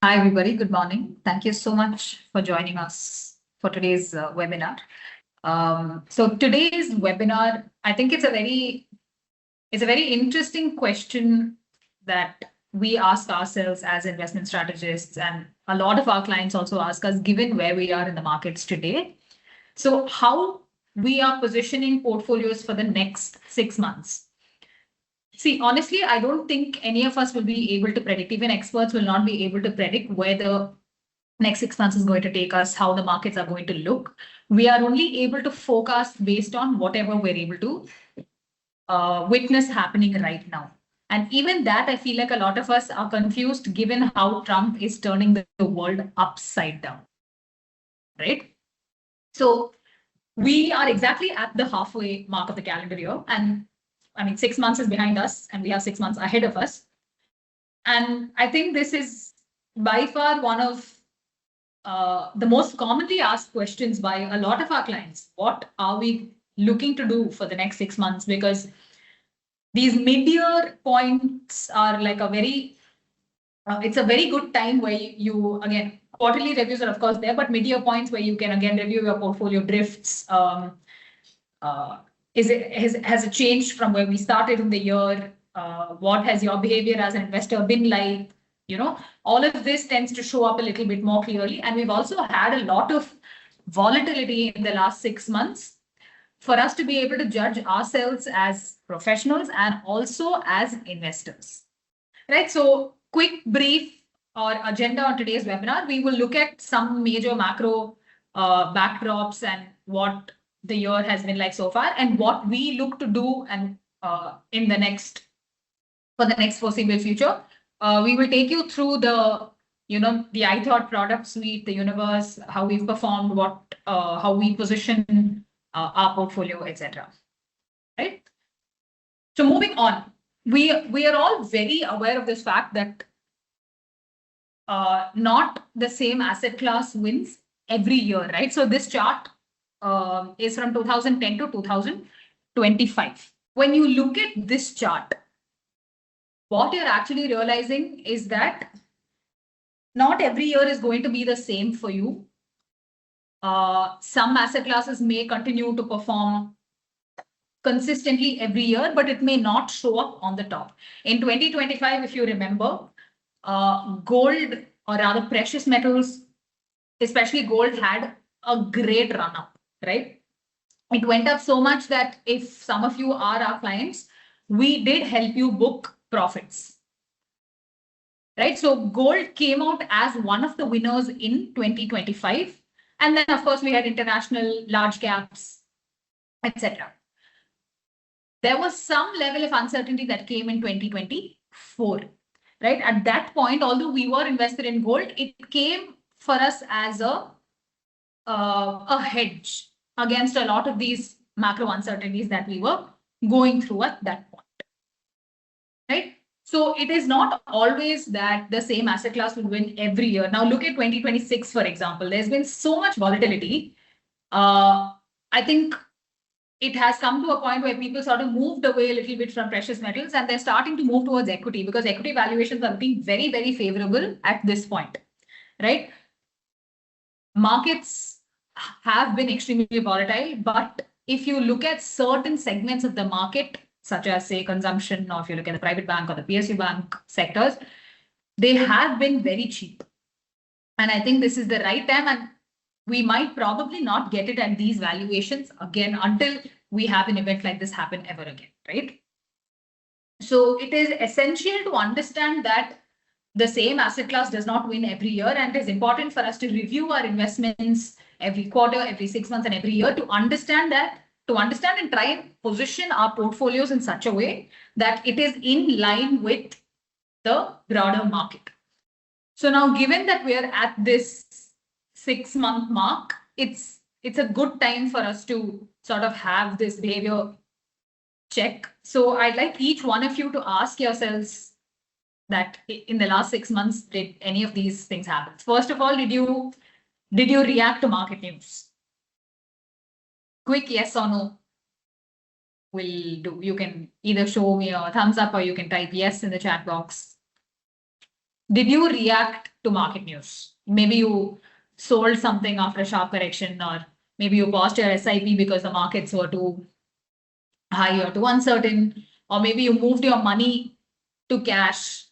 Hi, everybody. Good morning. Thank you so much for joining us for today's webinar. So today's webinar, I think it's a very interesting question that we ask ourselves as investment strategists, and a lot of our clients also ask us, given where we are in the markets today. So how we are positioning portfolios for the next 6 months. See, honestly, I don't think any of us will be able to predict. Even experts will not be able to predict where the next 6 months is going to take us, how the markets are going to look. We are only able to forecast based on whatever we're able to witness happening right now. And even that, I feel like a lot of us are confused given how Trump is turning the world upside down, right? So we are exactly at the halfway mark of the calendar year. And I mean, 6 months is behind us and we have 6 months ahead of us. And I think this is by far one of the most commonly asked questions by a lot of our clients. What are we looking to do for the next 6 months? Because these mid-year points are like it's a very good time where you again, quarterly reviews are of course there, but mid-year points where you can again review your portfolio drifts. Has it changed from where we started in the year? What has your behavior as an investor been like? All of this tends to show up a little bit more clearly. And we've also had a lot of volatility in the last 6 months for us to be able to judge ourselves as professionals and also as investors. Right. So quick brief or agenda on today's webinar. We will look at some major macro backdrops and what the year has been like so far and what we look to do and in the next foreseeable future. We will take you through the Ithought product suite, the universe, how we've performed, how we position our portfolio, etc. Right. So moving on, we are all very aware of this fact that not the same asset class wins every year, right? So this chart is from 2010 to 2025. When you look at this chart, what you're actually realizing is that not every year is going to be the same for you. Some asset classes may continue to perform consistently every year, but it may not show up on the top. In 2025, if you remember, gold, or rather precious metals, especially gold, had a great run up, right? It went up so much that if some of you are our clients, we did help you book profits. Right? So gold came out as one of the winners in 2025. And then, of course, we had international large caps, etc. There was some level of uncertainty that came in 2024. Right? At that point, although we were invested in gold, it came for us as a hedge against a lot of these macro uncertainties that we were going through at that point. Right? So it is not always that the same asset class will win every year. Now look at 2026, for example. There's been so much volatility. I think it has come to a point where people sort of moved away a little bit from precious metals and they're starting to move towards equity because equity valuations are looking very, very favorable at this point, right? Markets have been extremely volatile, but if you look at certain segments of the market, such as say consumption, or if you look at the private bank or the PSU bank sectors, they have been very cheap. And I think this is the right time, and we might probably not get it at these valuations again until we have an event like this happen ever again, right? So it is essential to understand that the same asset class does not win every year, and it is important for us to review our investments every quarter, every 6 months, and every year to understand and try and position our portfolios in such a way that it is in line with the broader market. So now, given that we are at this 6-month mark, it's a good time for us to sort of have this behavior check. So I'd like each one of you to ask yourselves that in the last 6 months, did any of these things happen? First of all, did you react to market news? Quick yes or no will do. You can either show me a thumbs up or you can type yes in the chat box. did you react to market news? Maybe you sold something after a sharp correction, or maybe you paused your SIP because the markets were too high or too uncertain, or maybe you moved your money to cash,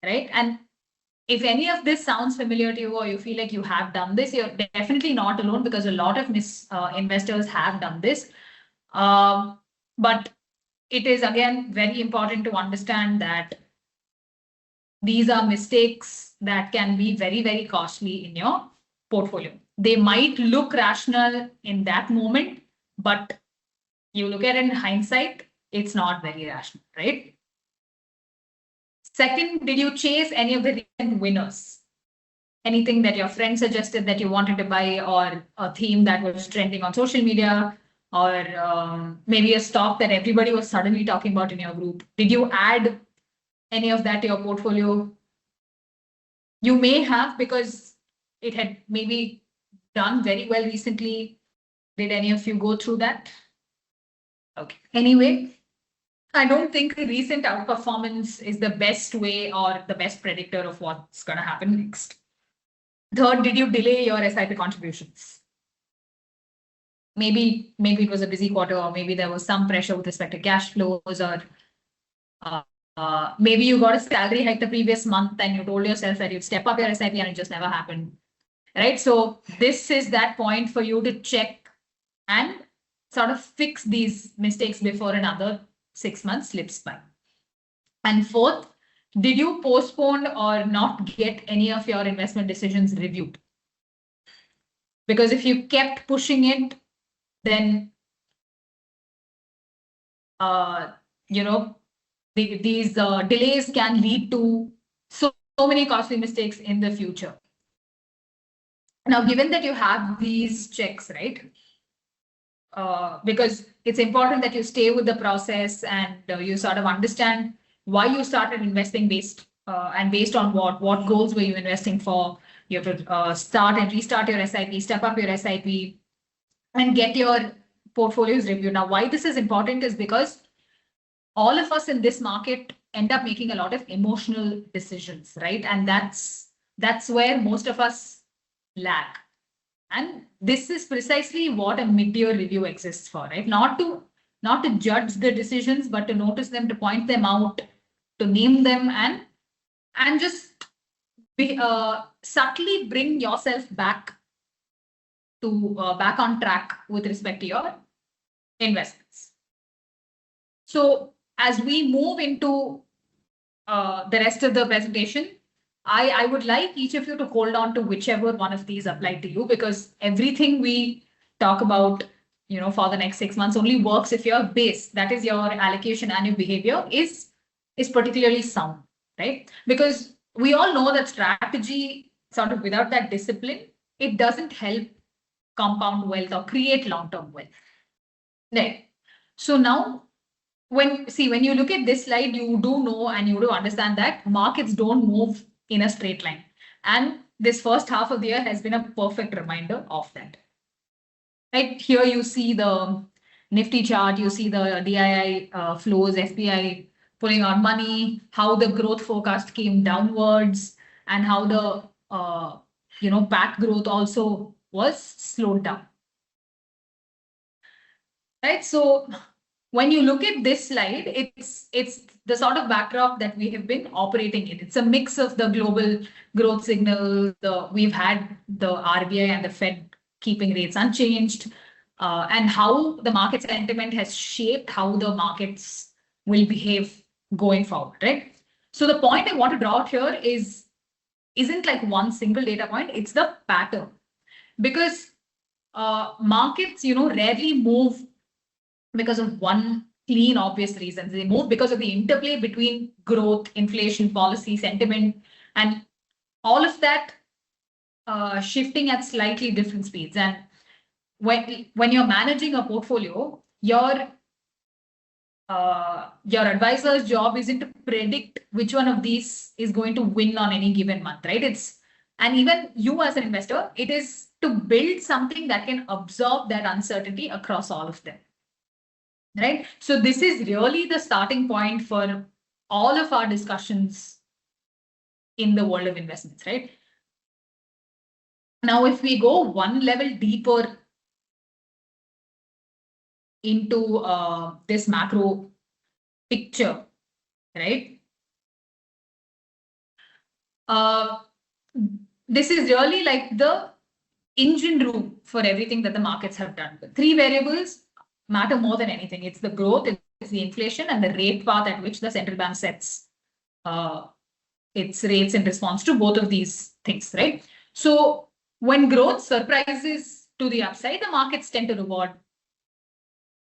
right? And if any of this sounds familiar to you, or you feel like you have done this, you're definitely not alone, because a lot of investors have done this. But it is again very important to understand that these are mistakes that can be very, very costly in your portfolio. They might look rational in that moment, but you look at it in hindsight, it's not very rational, right? Second, did you chase any of the recent winners? Anything that your friend suggested that you wanted to buy, or a theme that was trending on social media, or maybe a stock that everybody was suddenly talking about in your group? Did you add any of that to your portfolio? You may have, because it had maybe done very well recently. Did any of you go through that? Okay. Anyway, I don't think recent outperformance is the best way or the best predictor of what's going to happen next. Third, did you delay your SIP contributions? Maybe it was a busy quarter, or maybe there was some pressure with respect to cash flows, or maybe you got a salary hike the previous month and you told yourself that you'd step up your SIP and it just never happened, right? So this is that point for you to check and sort of fix these mistakes before another 6 months slips by. And fourth, did you postpone or not get any of your investment decisions reviewed? Because if you kept pushing it, then these delays can lead to so many costly mistakes in the future. Now, given that you have these checks, right? Because it's important that you stay with the process, and you sort of understand why you started investing based on what goals were you investing for. You have to start and restart your SIP, step up your SIP, and get your portfolios reviewed. Now, why this is important is because all of us in this market end up making a lot of emotional decisions, right? And that's where most of us lag. And this is precisely what a mid-year review exists for, right? Not to judge the decisions, but to notice them, to point them out, to name them, and just subtly bring yourself back on track with respect to your investments. So as we move into the rest of the presentation, I would like each of you to hold on to whichever one of these apply to you, because everything we talk about, for the next 6 months only works if your base, that is your allocation and your behavior, is particularly sound, right? Because we all know that strategy, sort of without that discipline, it doesn't help compound wealth or create long-term wealth. Right. So now, when you look at this slide, you do know and you do understand that markets don't move in a straight line. And this first half of the year has been a perfect reminder of that. Right here, you see the Nifty chart, you see the DII flows, SBI pulling out money, how the growth forecast came downwards, and how the PAC growth also was slowed down. Right. So when you look at this slide, it's the sort of backdrop that we have been operating in. It's a mix of the global growth signal. We've had the RBI and the Fed keeping rates unchanged, and how the market sentiment has shaped how the markets will behave going forward, right? So the point I want to draw out here isn't like one single data point, it's the pattern. Because markets, rarely move because of one clean, obvious reason. They move because of the interplay between growth, inflation, policy, sentiment, and all of that shifting at slightly different speeds. And when you're managing a portfolio, your advisor's job isn't to predict which one of these is going to win on any given month, right? And even you as an investor, it is to build something that can absorb that uncertainty across all of them. Right. So this is really the starting point for all of our discussions in the world of investments, right? Now, if we go one level deeper into this macro picture, right? This is really like the engine room for everything that the markets have done. The three variables matter more than anything. It's the growth, it's the inflation, and the rate path at which the central bank sets its rates in response to both of these things, right? So when growth surprises to the upside, the markets tend to reward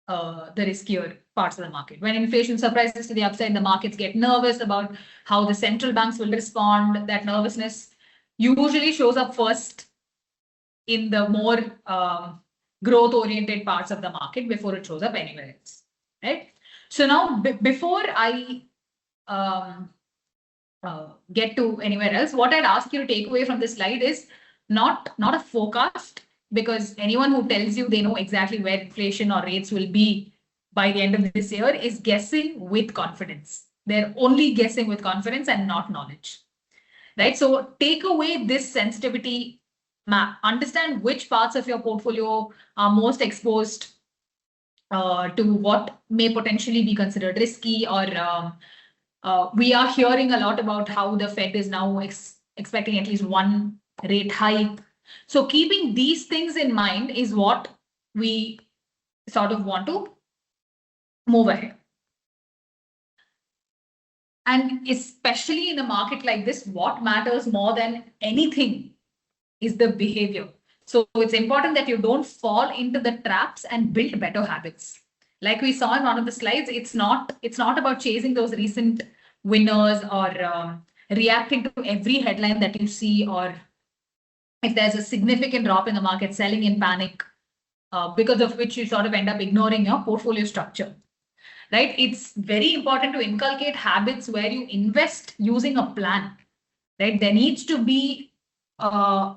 the riskier parts of the market. When inflation surprises to the upside, the markets get nervous about how the central banks will respond. That nervousness usually shows up first in the more growth-oriented parts of the market before it shows up anywhere else, right? So now, before I get to anywhere else, what I'd ask you to take away from this slide is not a forecast, because anyone who tells you they know exactly where inflation or rates will be by the end of this year is guessing with confidence. They're only guessing with confidence and not knowledge, right? So take away this sensitivity map, understand which parts of your portfolio are most exposed to what may potentially be considered risky, or we are hearing a lot about how the Fed is now expecting at least one rate hike. So keeping these things in mind is what we sort of want to move ahead. And especially in a market like this, what matters more than anything is the behavior. So it's important that you don't fall into the traps and build better habits. Like we saw in one of the slides, it's not about chasing those recent winners or reacting to every headline that you see, or if there's a significant drop in the market, selling in panic, because of which you sort of end up ignoring your portfolio structure, right? It's very important to inculcate habits where you invest using a plan, right? There needs to be a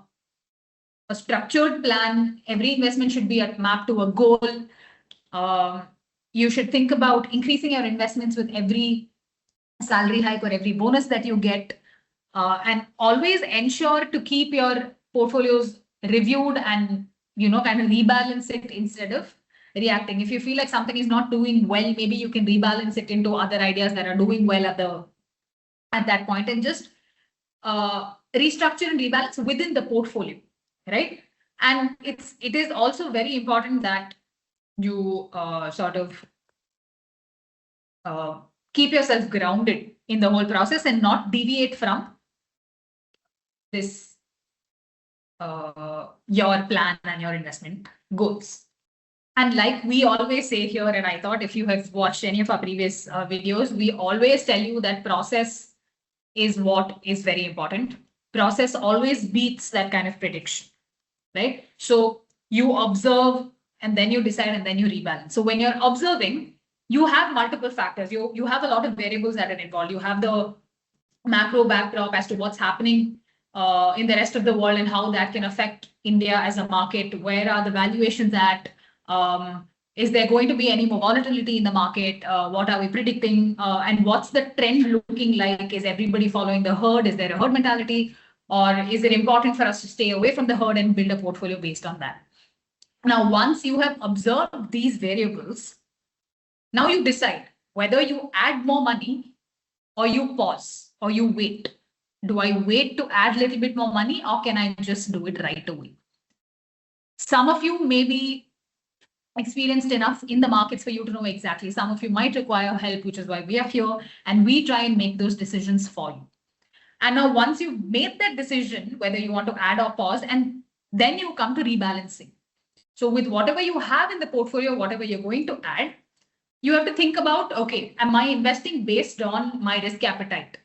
structured plan. Every investment should be mapped to a goal. You should think about increasing your investments with every salary hike or every bonus that you get, and always ensure to keep your portfolios reviewed and kind of rebalance it instead of reacting. If you feel like something is not doing well, maybe you can rebalance it into other ideas that are doing well at that point, and just restructure and rebalance within the portfolio, right? And it is also very important that you sort of keep yourself grounded in the whole process and not deviate from this your plan and your investment goals. And like we always say here, and I thought if you have watched any of our previous videos, we always tell you that process is what is very important. Process always beats that kind of prediction, right? So you observe and then you decide and then you rebalance. So when you're observing, you have multiple factors. You have a lot of variables that are involved. You have the macro backdrop as to what's happening in the rest of the world and how that can affect India as a market. Where are the valuations at? Is there going to be any more volatility in the market? What are we predicting? And what's the trend looking like? Is everybody following the herd? Is there a herd mentality? Or is it important for us to stay away from the herd and build a portfolio based on that? Now, once you have observed these variables, now you decide whether you add more money or you pause or you wait. Do I wait to add a little bit more money, or can I just do it right away? Some of you may be experienced enough in the markets for you to know exactly. Some of you might require help, which is why we are here, and we try and make those decisions for you. And now once you've made that decision, whether you want to add or pause, and then you come to rebalancing. So with whatever you have in the portfolio, whatever you're going to add, you have to think about, okay, am I investing based on my risk appetite?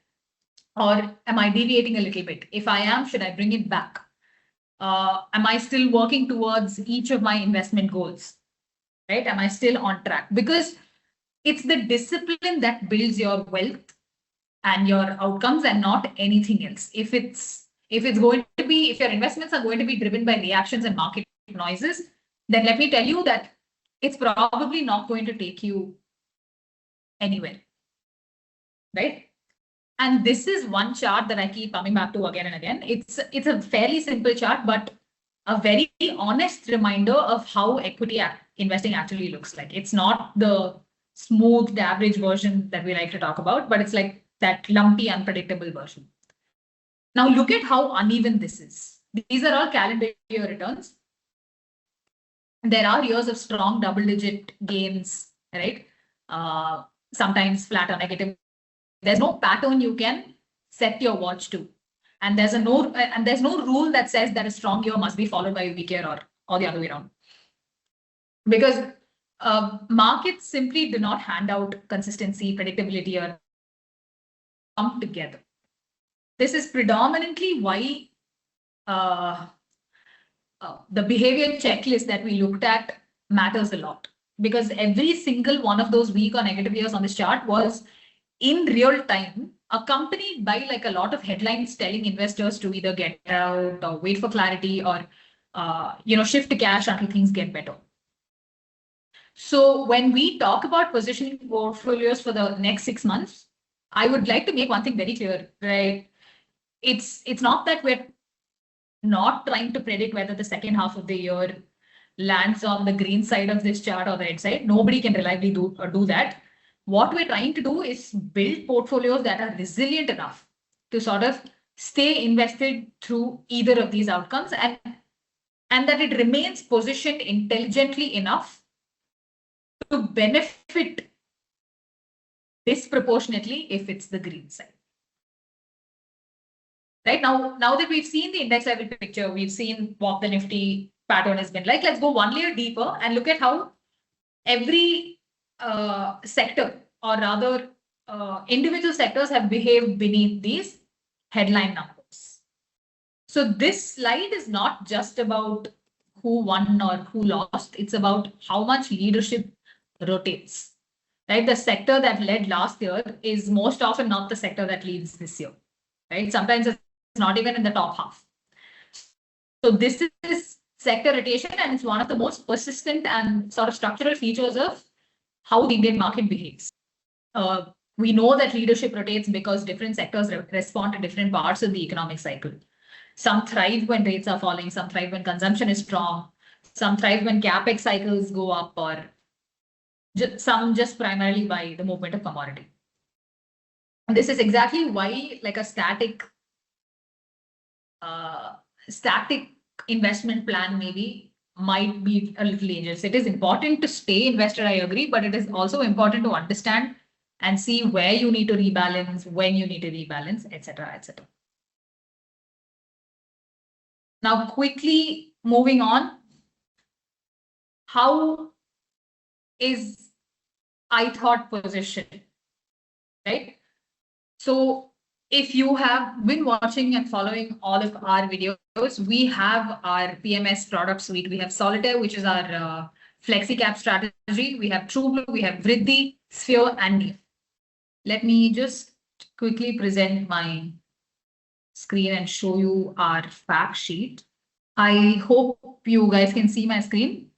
Or am I deviating a little bit? If I am, should I bring it back? Am I still working towards each of my investment goals? Right? Am I still on track? Because it's the discipline that builds your wealth and your outcomes and not anything else. If your investments are going to be driven by reactions and market noises, then let me tell you that it's probably not going to take you anywhere, right? And this is one chart that I keep coming back to again and again. It's a fairly simple chart, but a very honest reminder of how equity investing actually looks like. It's not the smoothed average version that we like to talk about, but it's like that lumpy, unpredictable version. Now look at how uneven this is. These are all calendar year returns. There are years of strong double-digit gains, right? Sometimes flat or negative. There's no pattern you can set your watch to. And there's no rule that says that a strong year must be followed by a weak year or the other way around. Because markets simply do not hand out consistency, predictability, or come together. This is predominantly why the behavior checklist that we looked at matters a lot. Because every single one of those weak or negative years on this chart was in real time, accompanied by like a lot of headlines telling investors to either get out or wait for clarity or shift to cash until things get better. So when we talk about positioning portfolios for the next 6 months, I would like to make one thing very clear, right? It's not that we're not trying to predict whether the second half of the year lands on the green side of this chart or the red side. Nobody can reliably do that. What we're trying to do is build portfolios that are resilient enough to sort of stay invested through either of these outcomes and that it remains positioned intelligently enough to benefit disproportionately if it's the green side. Right now that we've seen the index level picture, we've seen what the Nifty pattern has been like. Let's go one layer deeper and look at how every sector, or rather individual sectors, have behaved beneath these headline numbers. So this slide is not just about who won or who lost. It's about how much leadership rotates. Right? The sector that led last year is most often not the sector that leads this year. Right? Sometimes it's not even in the top half. So this is sector rotation, and it's one of the most persistent and sort of structural features of how the Indian market behaves. We know that leadership rotates because different sectors respond to different parts of the economic cycle. Some thrive when rates are falling, some thrive when consumption is strong, some thrive when capex cycles go up, or some just primarily by the movement of commodity. And this is exactly why like a static investment plan maybe might be a little dangerous. It is important to stay invested, I agree, but it is also important to understand and see where you need to rebalance, when you need to rebalance, etc., etc. Now, quickly moving on, how is Ithought positioned, right? So if you have been watching and following all of our videos, we have our PMS product suite. We have Solitaire, which is our flexi cap strategy. We have Trueblue, we have Vriddhi, Sphere, and Neef. Let me just quickly present my screen and show you our fact sheet. I hope you guys can see my screen.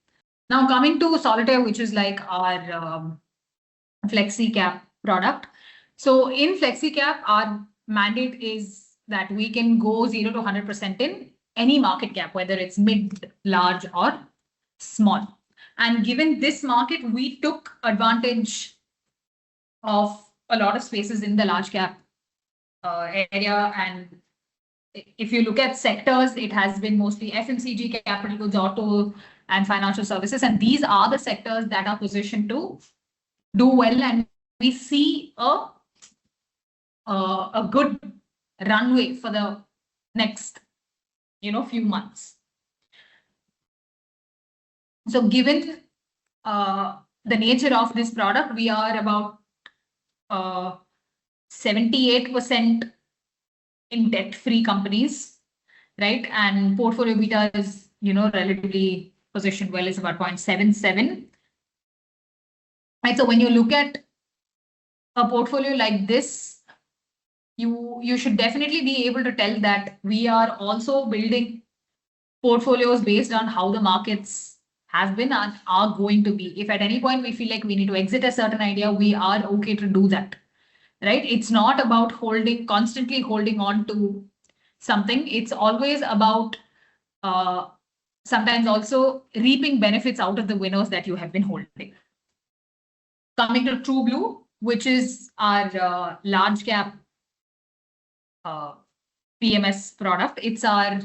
Now coming to Solitaire, which is like our flexi cap product. So in flexi cap, our mandate is that we can go 0 to 100% in any market cap, whether it's mid, large, or small. And given this market, we took advantage of a lot of spaces in the large cap area. And if you look at sectors, it has been mostly FMCG, capital goods, auto, and financial services. And these are the sectors that are positioned to do well. And we see a good runway for the next, few months. So given the nature of this product, we are about 78% in debt-free companies, right? And portfolio beta is, relatively positioned well, is about 0.77. Right. So when you look at a portfolio like this, you should definitely be able to tell that we are also building portfolios based on how the markets have been and are going to be. If at any point we feel like we need to exit a certain idea, we are okay to do that. right? It's not about constantly holding on to something. It's always about sometimes also reaping benefits out of the winners that you have been holding. Coming to True Blue, which is our large cap PMS product. It's our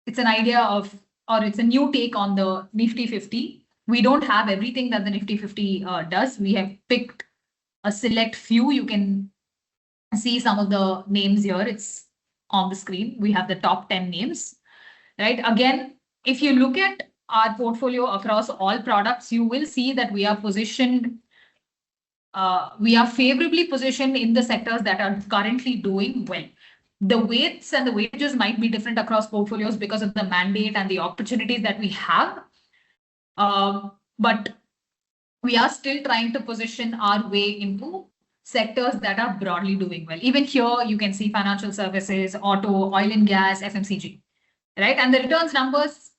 it's an idea of, or it's a new take on the Nifty 50. We don't have everything that the Nifty 50 does. We have picked a select few. You can see some of the names here. It's on the screen. We have the top 10 names, right? Again, if you look at our portfolio across all products, you will see that we are favorably positioned in the sectors that are currently doing well. The weights and the weightages might be different across portfolios because of the mandate and the opportunities that we have. But we are still trying to position our way into sectors that are broadly doing well. Even here, you can see financial services, auto, oil and gas, FMCG, right? And the returns numbers,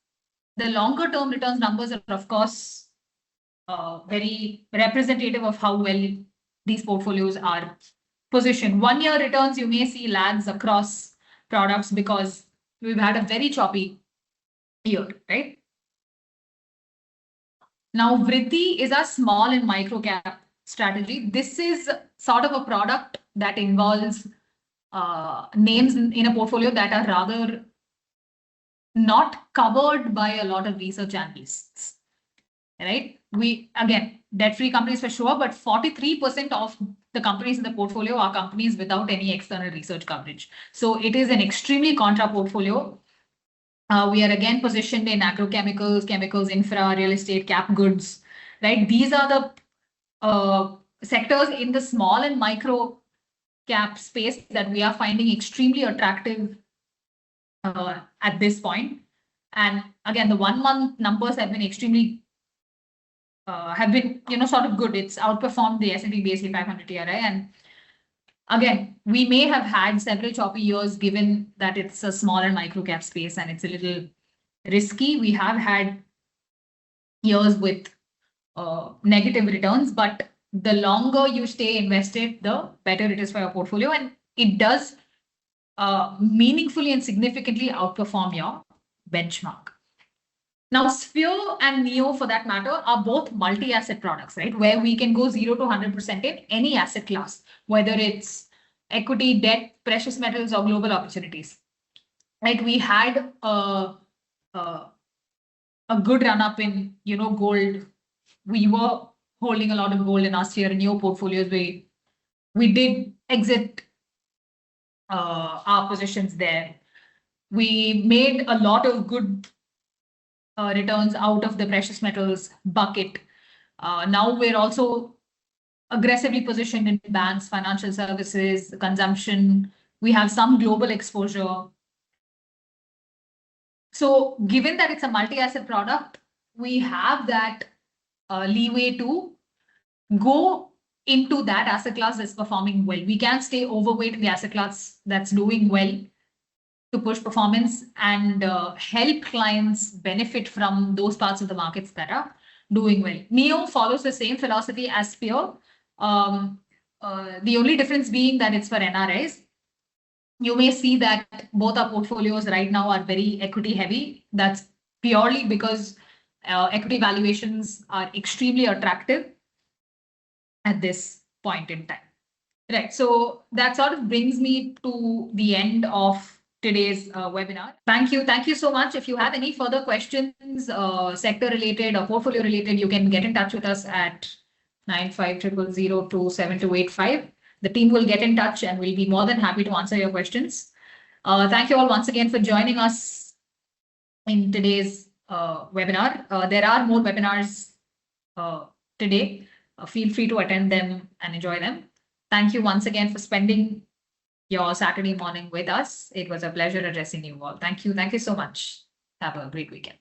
the longer term returns numbers are, of course, very representative of how well these portfolios are positioned. 1 year returns, you may see lags across products because we've had a very choppy year, right? Now, Vriddhi is a small and micro cap strategy. This is sort of a product that involves names in a portfolio that are rather not covered by a lot of research analysts, right? We, again, debt-free companies for sure, but 43% of the companies in the portfolio are companies without any external research coverage. So it is an extremely contra portfolio. We are again positioned in agrochemicals, chemicals, infra, real estate, cap goods, right? These are the sectors in the small and micro cap space that we are finding extremely attractive at this point. And again, the 1 month numbers have been extremely sort of good. It's outperformed the S&P BSE 500 TRI. And again, we may have had several choppy years given that it's a small and micro cap space and it's a little risky. We have had years with negative returns, but the longer you stay invested, the better it is for your portfolio. And it does meaningfully and significantly outperform your benchmark. Now, Sphere and Neo, for that matter, are both multi-asset products, right? Where we can go 0 to 100% in any asset class, whether it's equity, debt, precious metals, or global opportunities, right? We had a good run up in, gold. We were holding a lot of gold in our Sphere and Neo portfolios. We did exit our positions there. We made a lot of good returns out of the precious metals bucket. Now we're also aggressively positioned in banks, financial services, consumption. We have some global exposure. So given that it's a multi-asset product, we have that leeway to go into that asset class that's performing well. We can stay overweight in the asset class that's doing well to push performance and help clients benefit from those parts of the markets that are doing well. Neo follows the same philosophy as Sphere. The only difference being that it's for NRIs. You may see that both our portfolios right now are very equity heavy. That's purely because equity valuations are extremely attractive at this point in time. Right. So that sort of brings me to the end of today's webinar. Thank you. Thank you so much. If you have any further questions, sector related or portfolio related, you can get in touch with us at 9500027285. The team will get in touch and we'll be more than happy to answer your questions. Thank you all once again for joining us in today's webinar. There are more webinars today. Feel free to attend them and enjoy them. Thank you once again for spending your Saturday morning with us. It was a pleasure addressing you all. Thank you. Thank you so much. Have a great weekend.